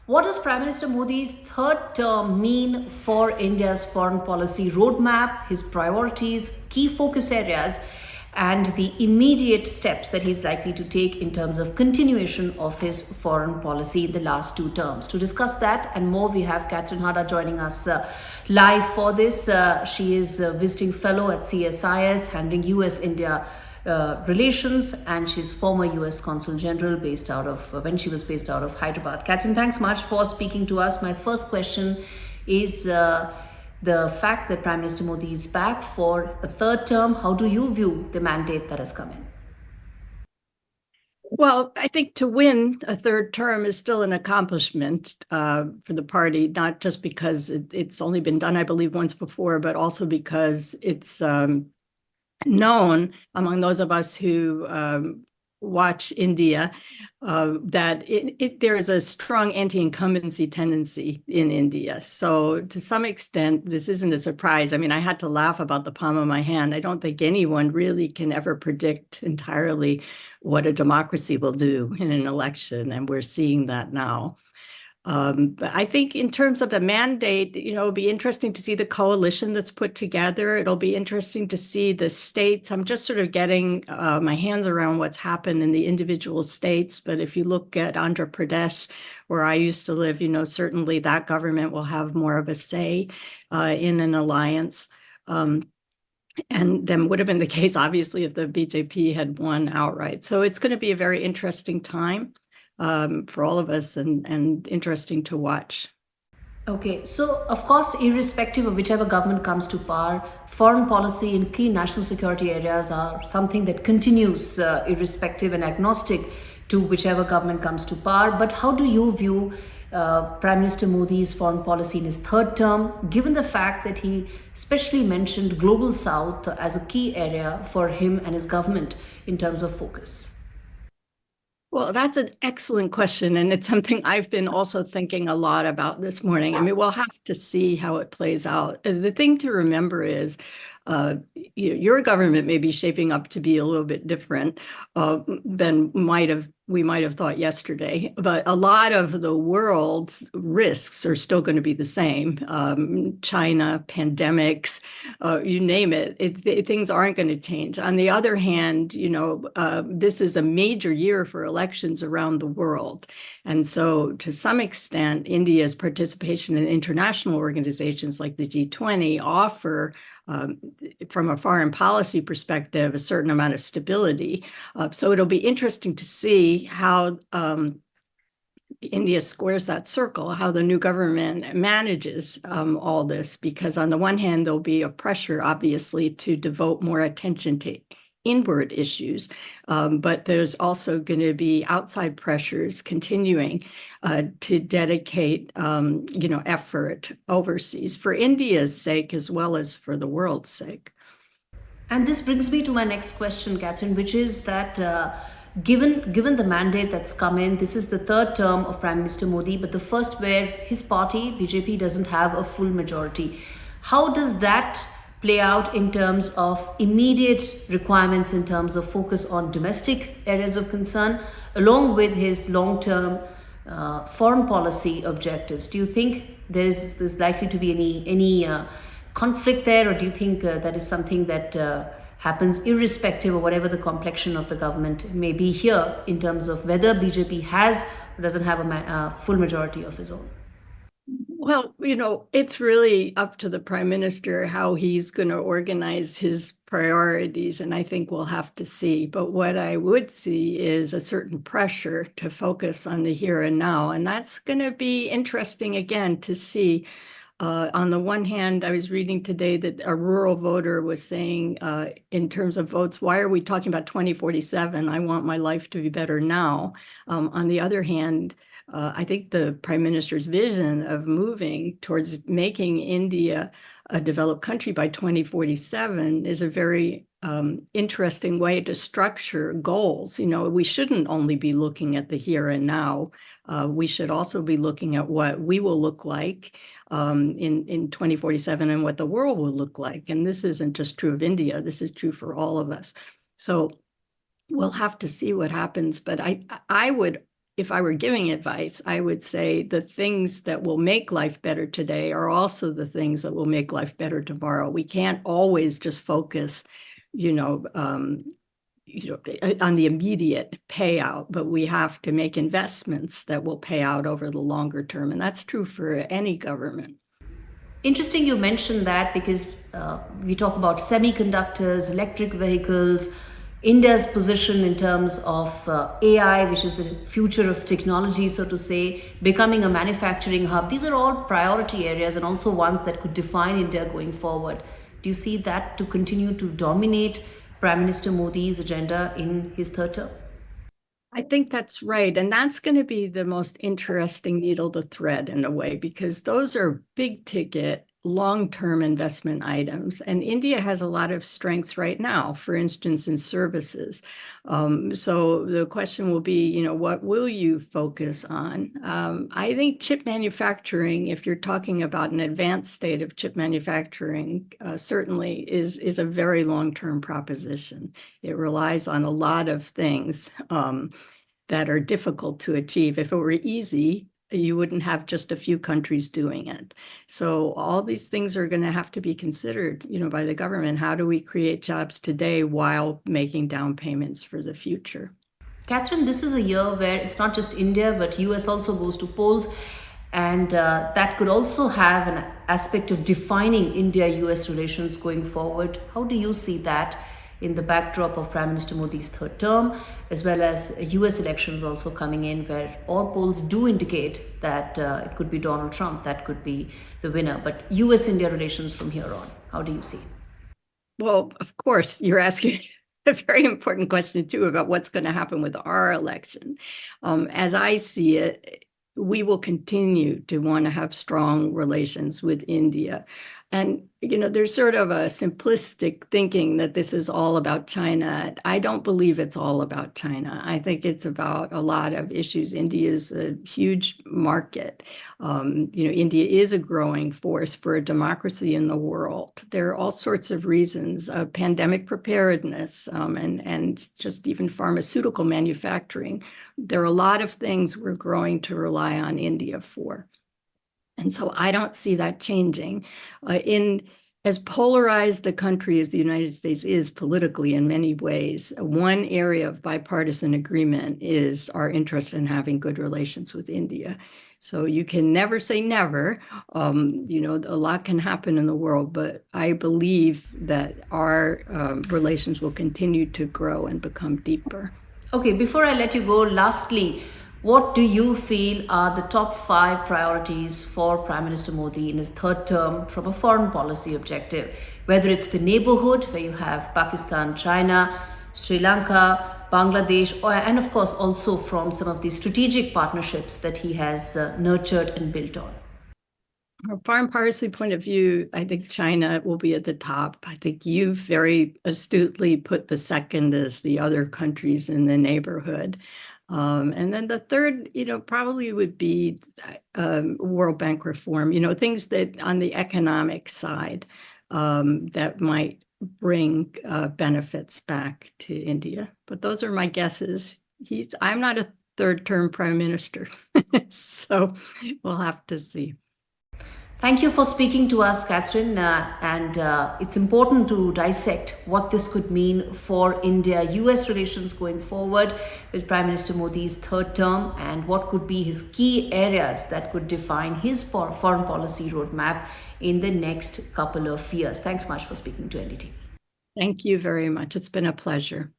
What does Prime Minister Modi's third term mean for India's foreign policy roadmap, his priorities, key focus areas, and the immediate steps that he's likely to take in terms of continuation of his foreign policy in the last two terms? To discuss that and more, we have Katherine Hadda joining us live for this. She is a visiting fellow at CSIS, handling US India relations, and she's former US Consul General based out of when she was based out of Hyderabad. Katherine, thanks much for speaking to us. My first question is the fact that Prime Minister Modi is back for a third term. How do you view the mandate that has come in? Well, I think to win a third term is still an accomplishment for the party, not just because it's only been done, I believe, once before, but also because it's known among those of us who watch India that there is a strong anti-incumbency tendency in India. So to some extent, this isn't a surprise. I mean, I had to laugh about the palm of my hand. I don't think anyone really can ever predict entirely what a democracy will do in an election, and we're seeing that now. But I think in terms of the mandate, it'll be interesting to see the coalition that's put together. It'll be interesting to see the states. I'm just sort of getting my hands around what's happened in the individual states. But if you look at Andhra Pradesh, where I used to live, certainly that government will have more of a say in an alliance. And then would have been the case, obviously, if the BJP had won outright. So it's going to be a very interesting time for all of us, and interesting to watch. Okay, so of course, irrespective of whichever government comes to power, foreign policy in key national security areas are something that continues irrespective and agnostic to whichever government comes to power. But how do you view Prime Minister Modi's foreign policy in his third term, given the fact that he especially mentioned Global South as a key area for him and his government in terms of focus? Well, that's an excellent question, and it's something I've been also thinking a lot about this morning. I mean, we'll have to see how it plays out. The thing to remember is your government may be shaping up to be a little bit different than we might have thought yesterday, but a lot of the world's risks are still going to be the same. China, pandemics, you name it, things aren't going to change. On the other hand, this is a major year for elections around the world. And so to some extent, India's participation in international organizations like the G20 offer from a foreign policy perspective, a certain amount of stability. So it'll be interesting to see how India squares that circle, how the new government manages all this, because on the one hand, there'll be a pressure, obviously, to devote more attention to inward issues, but there's also going to be outside pressures continuing to dedicate, effort overseas for India's sake as well as for the world's sake. And this brings me to my next question, Katherine, which is that given the mandate that's come in, this is the third term of Prime Minister Modi, but the first where his party, BJP, doesn't have a full majority. How does that play out in terms of immediate requirements, in terms of focus on domestic areas of concern, along with his long-term foreign policy objectives? Do you think there's likely to be any conflict there, or do you think that is something that happens irrespective of whatever the complexion of the government may be here, in terms of whether BJP has or doesn't have a full majority of his own? Well, it's really up to the prime minister how he's going to organize his priorities, and I think we'll have to see. But what I would see is a certain pressure to focus on the here and now, and that's going to be interesting again to see. On the one hand, I was reading today that a rural voter was saying, in terms of votes, why are we talking about 2047? I want my life to be better now. On the other hand, I think the prime minister's vision of moving towards making India a developed country by 2047 is a very interesting way to structure goals. We shouldn't only be looking at the here and now. We should also be looking at what we will look like in 2047 and what the world will look like. And this isn't just true of India. This is true for all of us. So we'll have to see what happens. But I would if I were giving advice, I would say the things that will make life better today are also the things that will make life better tomorrow. We can't always just focus, you know, on the immediate payout, but we have to make investments that will pay out over the longer term. And that's true for any government. Interesting you mentioned that because we talk about semiconductors, electric vehicles, India's position in terms of AI, which is the future of technology, so to say, becoming a manufacturing hub. These are all priority areas and also ones that could define India going forward. Do you see that to continue to dominate Prime Minister Modi's agenda in his third term? I think that's right. And that's going to be the most interesting needle to thread in a way, because those are big ticket, long-term investment items. And India has a lot of strengths right now, for instance, in services. So the question will be, what will you focus on? I think chip manufacturing, if you're talking about an advanced state of chip manufacturing, certainly is a very long-term proposition. It relies on a lot of things that are difficult to achieve. If it were easy, you wouldn't have just a few countries doing it. So all these things are going to have to be considered, by the government. How do we create jobs today while making down payments for the future? Catherine, this is a year where it's not just India, but US also goes to polls. And that could also have an aspect of defining India-US relations going forward. How do you see that in the backdrop of Prime Minister Modi's third term, as well as US elections also coming in, where all polls do indicate that it could be Donald Trump that could be the winner, but US-India relations from here on, how do you see? Well, of course, you're asking a very important question too about what's going to happen with our election. As I see it, we will continue to want to have strong relations with India. And, there's sort of a simplistic thinking that this is all about China. I don't believe it's all about China. I think it's about a lot of issues. India is a huge market. India is a growing force for a democracy in the world. There are all sorts of reasons, pandemic preparedness, and just even pharmaceutical manufacturing. There are a lot of things we're growing to rely on India for. And so I don't see that changing. In as polarized a country as the United States is politically in many ways, one area of bipartisan agreement is our interest in having good relations with India. So you can never say never. A lot can happen in the world, but I believe that our relations will continue to grow and become deeper. Okay, before I let you go, lastly, what do you feel are the top 5 priorities for Prime Minister Modi in his third term from a foreign policy objective? Whether it's the neighborhood, where you have Pakistan, China, Sri Lanka, Bangladesh, and of course also from some of the strategic partnerships that he has nurtured and built on. From a foreign policy point of view, I think China will be at the top. I think you've very astutely put the second as the other countries in the neighborhood. And then the third, probably would be World Bank reform, things that on the economic side that might bring benefits back to India. But those are my guesses. I'm not a third-term prime minister, so we'll have to see. Thank you for speaking to us, Catherine. It's important to dissect what this could mean for India-US relations going forward with Prime Minister Modi's third term, and what could be his key areas that could define his foreign policy roadmap in the next couple of years. Thanks much for speaking to NDTV. Thank you very much. It's been a pleasure.